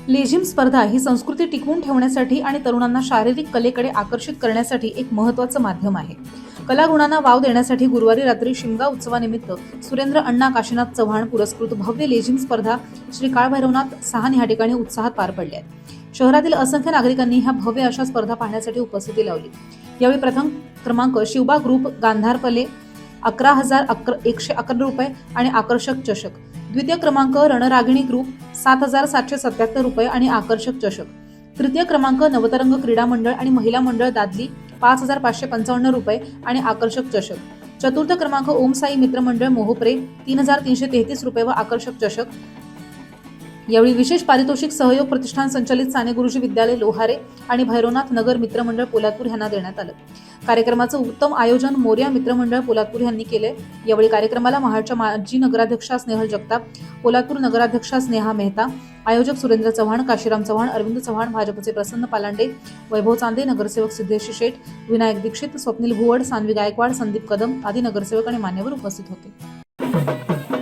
लेझिम स्पर्धा ही संस्कृती टिकवून ठेवण्यासाठी आणि तरुणांना शारीरिक कलेकडे आकर्षित करण्यासाठी एक महत्त्वाचं माध्यम आहे. कलागुणांना वाव देण्यासाठी गुरुवारी रात्री शिमगा उत्सवानिमित्त सुरेंद्र अण्णा काशीनाथ चव्हाण पुरस्कृत भव्य लेझिम स्पर्धा श्री काळभैरवनाथ सहान या ठिकाणी उत्साहात पार पडल्या आहेत. शहरातील असंख्य नागरिकांनी ह्या भव्य अशा स्पर्धा पाहण्यासाठी उपस्थिती लावली. यावेळी प्रथम क्रमांक शिवबा ग्रुप गांधारपले 11,111 रुपये आणि आकर्षक चषक. द्वितीय क्रमांक रणरागिणी ग्रुप 7,777 रुपये आणि आकर्षक चषक. तृतीय क्रमांक नवतरंग क्रीडा मंडळ आणि महिला मंडळ दादली 5,555 रुपये आणि आकर्षक चषक. चतुर्थ क्रमांक ओम साई मित्र मंडळ मोहोपरे 3,333 रुपये व आकर्षक चषक. यावेळी विशेष पारितोषिक सहयोग प्रतिष्ठान संचालित साने गुरुजी विद्यालय लोहारे आणि भैरवनाथ नगर मित्रमंडळ पोलादपूर यांना देण्यात आलं. कार्यक्रमाचं उत्तम आयोजन मोर्या मित्रमंडळ पोलादपूर यांनी केले. यावेळी कार्यक्रमाला महाडच्या माजी नगराध्यक्षा स्नेहल जगताप, पोलादपूर नगराध्यक्षा स्नेहा मेहता, आयोजक सुरेंद्र चव्हाण, काशीराम चव्हाण, अरविंद चव्हाण, भाजपचे प्रसन्न पालांडे, वैभव चांदे, नगरसेवक सिद्धेश शेठ, विनायक दीक्षित, स्वप्नील भुवड, सान्वी गायकवाड, संदीप कदम आदी नगरसेवक आणि मान्यवर उपस्थित होते.